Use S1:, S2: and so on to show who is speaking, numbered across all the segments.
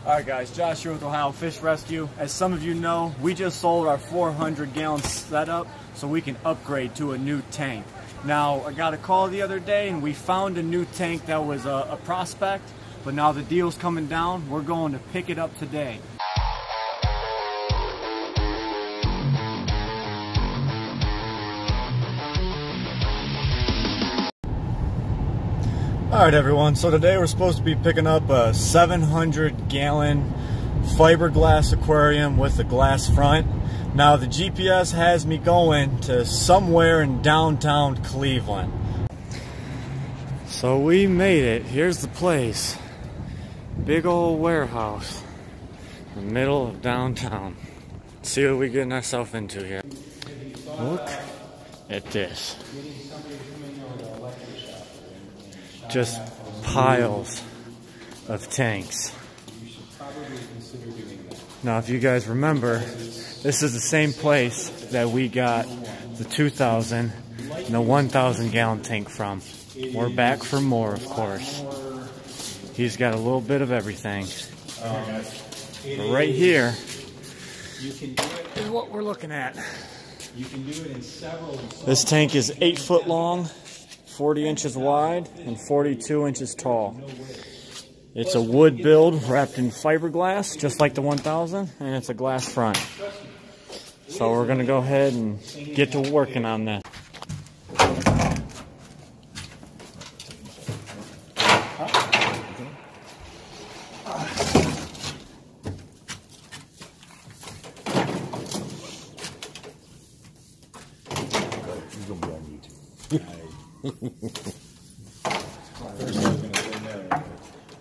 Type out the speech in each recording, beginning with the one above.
S1: Alright guys, Josh here with Ohio Fish Rescue. As some of you know, we just sold our 400-gallon setup so we can upgrade to a new tank. Now, I got a call the other day and we found a new tank that was a prospect, but now the deal's coming down. We're going to pick it up today. Alright everyone, so today we're supposed to be picking up a 700-gallon fiberglass aquarium with a glass front. Now the GPS has me going to somewhere in downtown Cleveland. So we made it. Here's the place. Big old warehouse in the middle of downtown. Let's see what we're getting ourselves into here. Look at this. Just piles of tanks. Now if you guys remember, this is the same place that we got the 2,000 and the 1,000 gallon tank from. We're back for more, of course. He's got a little bit of everything. But right here is what we're looking at. This tank is 8 foot long, 40 inches wide, and 42 inches tall. It's a wood build wrapped in fiberglass, just like the 1000, and it's a glass front. So we're gonna go ahead and get to working on that.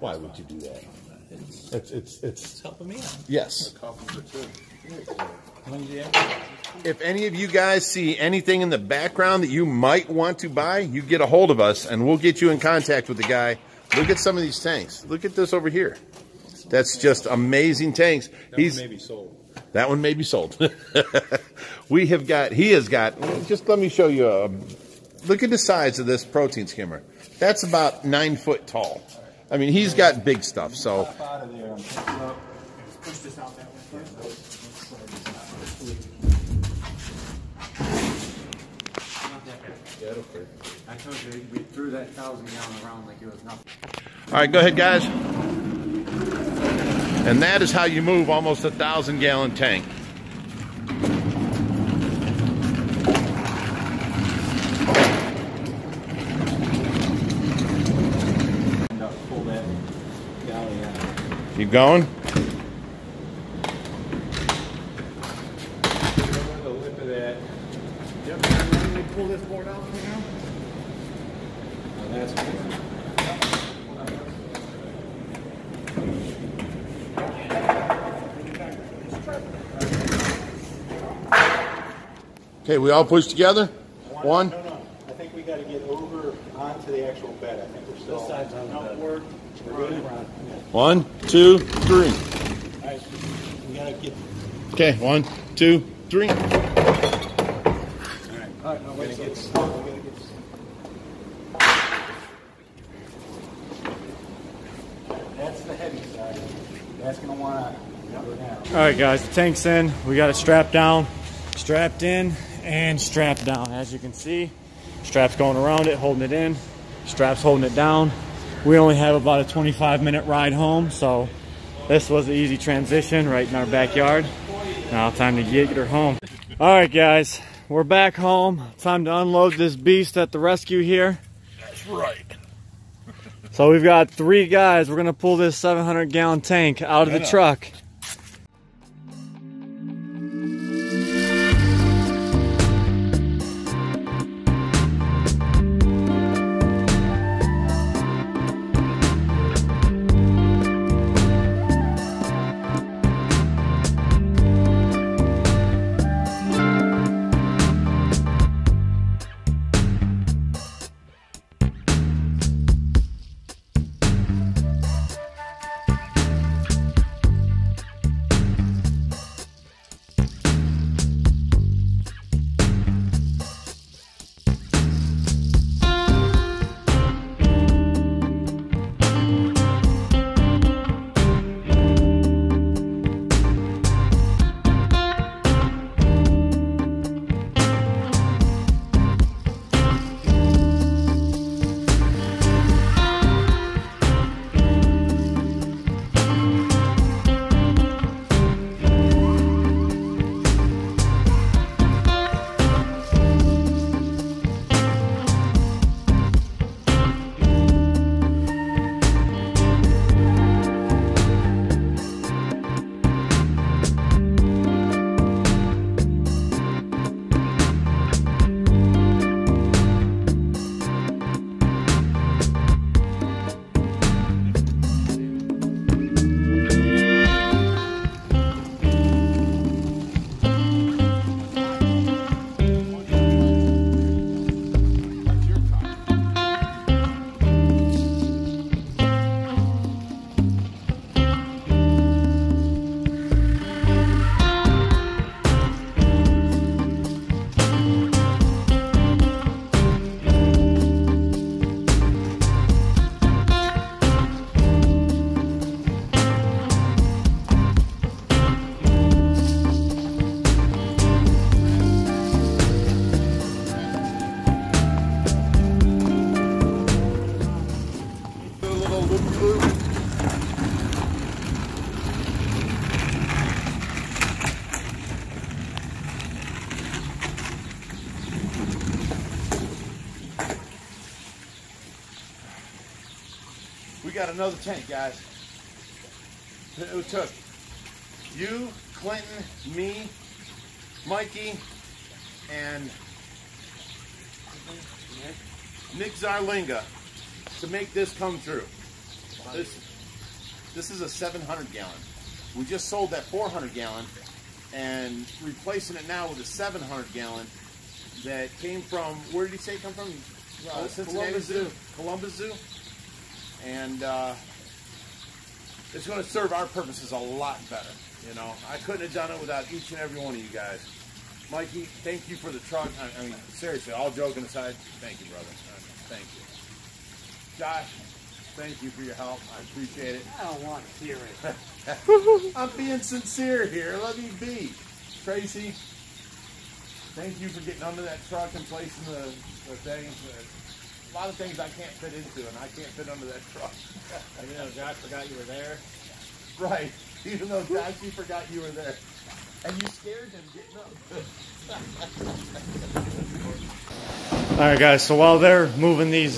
S2: Why would you do that? It's
S3: helping me out.
S2: Yes. If any of you guys see anything in the background that you might want to buy, you get a hold of us and we'll get you in contact with the guy. Look at some of these tanks. Look at this over here. That's just amazing tanks.
S3: That one may be sold.
S2: That one may be sold. He has got, just let me show you, look at the size of this protein skimmer. That's about 9 foot tall. I mean, he's got big stuff, so.
S1: Push this out that way first.
S2: Yeah, okay.
S1: I told you, we threw that 1,000 gallon around like it was nothing.
S2: All right, go ahead, guys. And that is how you move almost a 1,000 gallon tank. Keep going.
S1: Yep, pull this board out for now. That's good.
S2: Okay, we all push together? One?
S3: No. I think we got to get over onto the actual bed. I think we're still. This side's on the bed. We're good.
S2: 1, 2, 3.
S3: All right, we got to get.
S2: Okay, 1, 2, 3.
S3: All right, no, we're going to get stuck. We're going to get. That's the heavy side. That's going to want to go down.
S1: All right, guys, the tank's in. We got it strapped down, strapped in, and strapped down. As you can see, strap's going around it, holding it in. Strap's holding it down. We only have about a 25-minute ride home, so this was an easy transition right in our backyard. Now time to get her home. All right, guys, we're back home. Time to unload this beast at the rescue here.
S2: That's right.
S1: So we've got 3 guys. We're gonna pull this 700-gallon tank out of the truck.
S2: got another tank, guys. It took you, Clinton, me, Mikey, and Nick Zarlinga to make this come true. This is a 700 gallon. We just sold that 400 gallon and replacing it now with a 700 gallon that came from, where did he say it come from? Cincinnati Zoo. Columbus Zoo. And it's going to serve our purposes a lot better. You know, I couldn't have done it without each and every one of you guys. Mikey, thank you for the truck. I mean, seriously, all joking aside, thank you, brother. Thank you. Josh, thank you for your help. I appreciate it.
S3: I don't want to hear it.
S2: I'm being sincere here. Let me be. Tracy, thank you for getting under that truck and placing the things. A lot of things I can't fit into, and I can't fit under that truck.
S3: You know, Josh forgot you were there.
S2: Right. Even though Josh, you forgot you were there. And you scared him getting up.
S1: Alright guys, so while they're moving these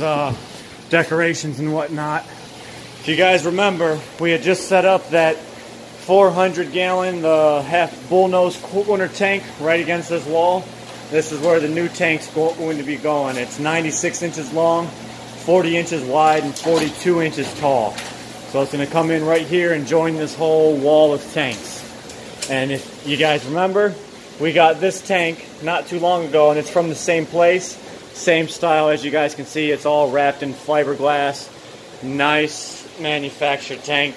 S1: decorations and whatnot, if you guys remember, we had just set up that 400 gallon, the half bullnose cooler tank right against this wall. This is where the new tank's going to be going. It's 96 inches long, 40 inches wide, and 42 inches tall. So it's going to come in right here and join this whole wall of tanks. And if you guys remember, we got this tank not too long ago, and it's from the same place, same style. As you guys can see, it's all wrapped in fiberglass. Nice manufactured tank.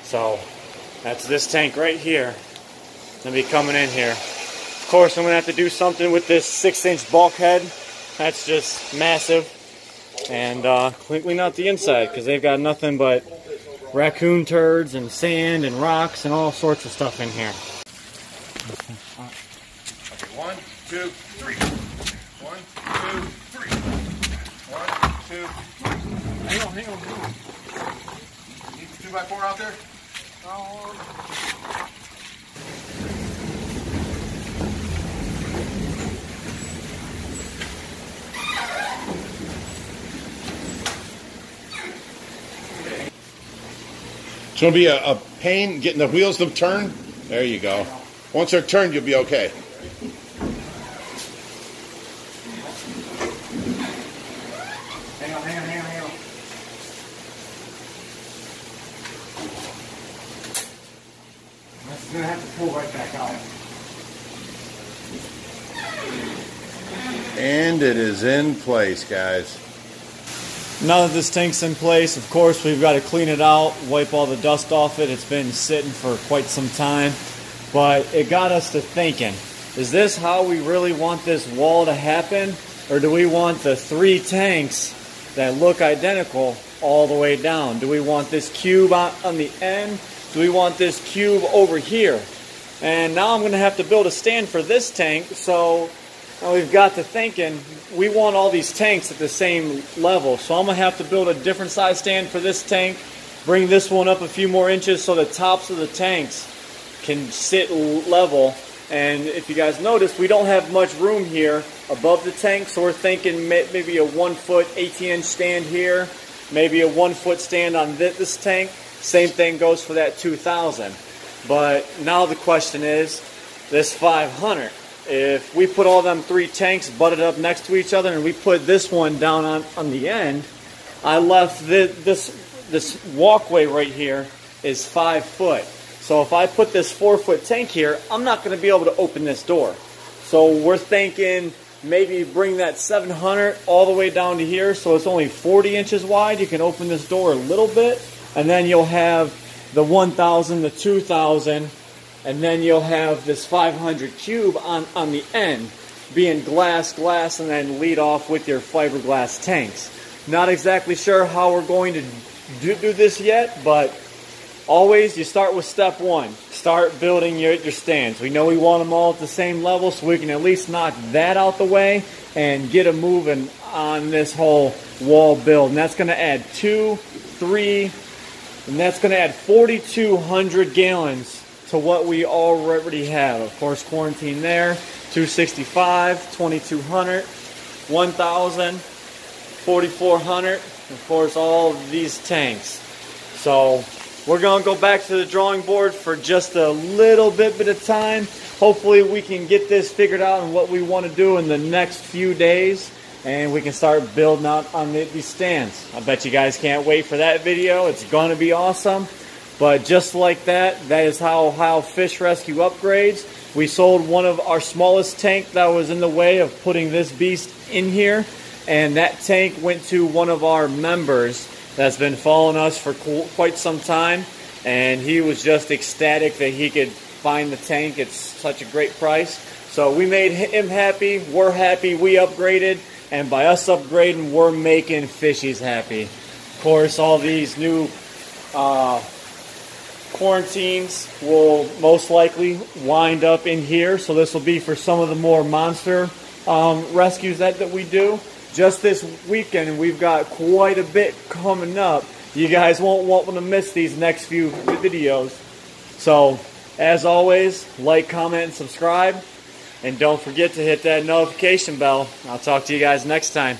S1: So that's this tank right here. Gonna be coming in here. Of course, I'm gonna have to do something with this 6-inch bulkhead. That's just massive. And clean out the inside, because they've got nothing but raccoon turds and sand and rocks and all sorts of stuff in here.
S2: Okay, 1, 2, 3. 1, 2, 3. 1, 2, 3.
S3: Hang on.
S2: You need the 2x4 out there? It's going to be a pain getting the wheels to turn. There you go. Once they're turned, you'll be okay.
S3: Hang on. That's going to have to pull right back out.
S2: And it is in place, guys.
S1: Now that this tank's in place, of course, we've got to clean it out, wipe all the dust off it. It's been sitting for quite some time. But it got us to thinking, is this how we really want this wall to happen? Or do we want the 3 tanks that look identical all the way down? Do we want this cube on the end? Do we want this cube over here? And now I'm going to have to build a stand for this tank. So now we've got to thinking, we want all these tanks at the same level. So I'm going to have to build a different size stand for this tank. Bring this one up a few more inches so the tops of the tanks can sit level. And if you guys notice, we don't have much room here above the tank, so we're thinking maybe a 1-foot 18-inch stand here, maybe a 1-foot stand on this tank. Same thing goes for that 2000. But now the question is, this 500. If we put all them 3 tanks butted up next to each other and we put this one down on the end, I left this walkway right here is 5 foot. So if I put this 4-foot tank here, I'm not going to be able to open this door. So we're thinking maybe bring that 700 all the way down to here so it's only 40 inches wide. You can open this door a little bit, and then you'll have the 1000, the 2000, and then you'll have this 500 cube on the end being glass, and then lead off with your fiberglass tanks. Not exactly sure how we're going to do this yet, but always you start with step 1. Start building your stands. We know we want them all at the same level, so we can at least knock that out the way and get them moving on this whole wall build. And that's going to add 2, 3, and that's going to add 4,200 gallons to what we already have. Of course, quarantine there, 265, 2,200, 1,000, 4,400. of course, all of these tanks. So we're going to go back to the drawing board for just a little bit of time. Hopefully we can get this figured out and what we want to do in the next few days, and we can start building out on these stands. I bet you guys can't wait for that video. It's going to be awesome. But just like that, that is how Fish Rescue upgrades. We sold one of our smallest tank that was in the way of putting this beast in here, and that tank went to one of our members that's been following us for quite some time, and he was just ecstatic that he could find the tank at such a great price. So we made him happy, we're happy, we upgraded, and by us upgrading, we're making fishies happy. Of course, all these new quarantines will most likely wind up in here, so this will be for some of the more monster rescues that we do. Just this weekend, we've got quite a bit coming up. You guys won't want to miss these next few videos. So, as always, like, comment, and subscribe. And don't forget to hit that notification bell. I'll talk to you guys next time.